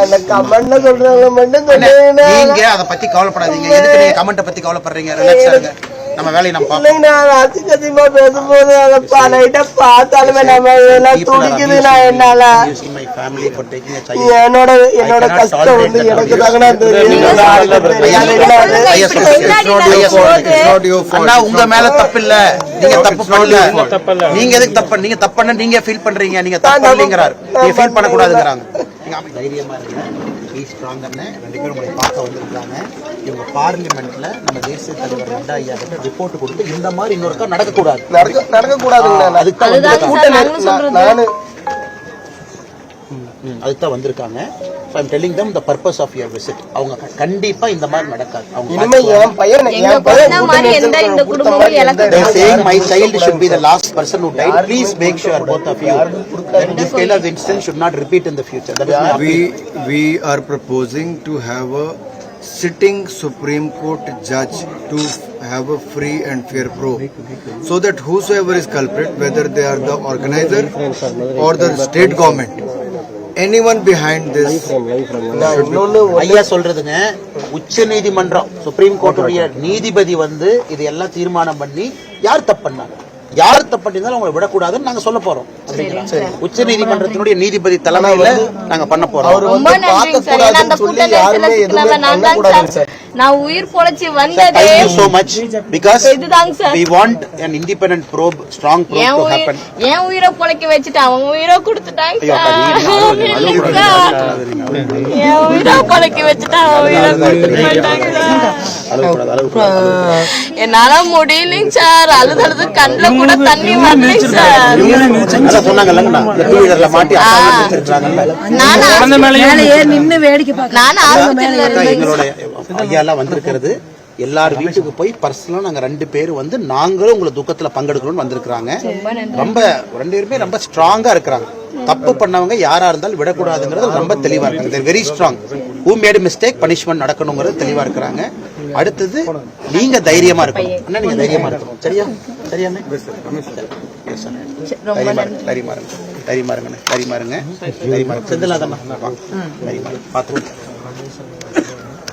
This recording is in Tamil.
கமெண்ட்ல சொல்றவங்க மட்டும் நீங்க அத பத்தி கவலைப்படாதீங்க. எதுக்கு நீங்க கமெண்ட பத்தி கவலைப்படுறீங்க? ரிலாக்ஸா இருங்க. நம்ம வேலையை நம்ம பார்ப்போம். நான் அதிகமா பேசும்போது அத லைட்டா பார்த்தாலுமே நம்ம எல்லாம் துடிக்குது. நான் என்னால என்னோட கஷ்டம் வந்து எனக்கு தாங்கனா அண்ணா உங்க மேல தப்பு இல்ல. நீங்க தப்பு பண்ணல. நீங்க எதுக்கு தப்பு? நீங்க தப்பு பண்ண நீங்க ஃபீல் பண்றீங்க. நீங்க தப்பு இல்லங்கறாரு. நீங்க ஃபீல் பண்ண கூடாதுங்கறாங்க. நீங்க தைரியமா இருங்க. பீ ஸ்ட்ராங்னு ரெண்டு பேரும் உங்களை பார்க்க வந்திருக்காங்க. இவங்க பார்லிமெண்ட்ல நம்ம தேசிய தலைவர் நட்டா ஐயா கிட்ட ரிப்போர்ட் கொடுத்து இந்த மாதிரி இன்னொருக்கா நடக்கக்கூடாது அதுதான் வந்திருக்காங்க. I'm telling them the purpose of your visit. அவங்க கண்டிப்பா இந்த மாதிரி நடக்காது. இனிமே என் பையன் மாதிரி இந்த குடும்பமும் எனக்கு they saying my child should be the last person who died. Please make sure both of you that this kind of incident should not repeat in the future. That is we are proposing to have a sitting Supreme Court judge to have a free and fair probe, so that whosoever is culprit, whether they are the organizer or the state government, anyone behind this. ஐயா சொல்றதுங்க, உச்ச நீதிமன்றம் சுப்ரீம் கோர்ட்டுடைய நீதிபதி வந்து இது எல்லாம் தீர்மானம் பண்ணி யார் தப்பு பண்ணாங்க, யார் தப்பு பண்ணிருந்தாலும் அவங்களை விடக்கூடாதுன்னு நாங்க சொல்ல போறோம். உச்ச நீதிமன்றத்தினுடைய நீதிபதி தலைமையில நாங்க பண்ண போறோம். நான் உயிர் பொழைச்சி வந்ததே so much because we want an independent probe, strong probe to happen. ஏன் உயிரை பொழைக்க வச்சிட்டு அவங்க உயிரை கொடுத்துட்டாங்க. ஏன் உயிரை பொழைக்க வச்சிட்டு அவங்க உயிரை கொடுத்துட்டாங்க. என்னால முடியலைங்க சார். அழுது கண்ணுல கூட தண்ணி வரலைங்க சார். சொன்னாங்கல்ல டூவீலர்ல மாட்டி நின்னு வேடிக்கை பார்க்க நானும் எங்களோட ஐயாலாம் வந்திருக்கிறது. எல்லார் வீட்டுக்கு போய் பர்சனலா நாங்க 2 பேர் வந்து நாங்களும் உங்களை துக்கத்துல பங்கெடுக்கணும்னு வந்திருக்காங்க. ரொம்ப 2 பேருமே ரொம்ப ஸ்ட்ராங்கா இருக்கிறாங்க. தப்பு பண்ணவங்க யாரா இருந்தாலும் விடக்கூடாதுங்கிறது ரொம்ப தெளிவா இருக்காங்க. Very strong. Who made mistake punishment நடக்கணுங்கிறது தெளிவா இருக்கிறாங்க. அடுத்தது நீங்க தைரியமா இருக்கணும். அண்ணா நீங்க தைரியமா இருக்கணும். சரியா? சரியாமே? தைரியமா இருங்க. தைரியமா இருங்க. தைரியமா இருங்க. செந்திலாதண்ணா தைரியமா பாத்துருவோம்.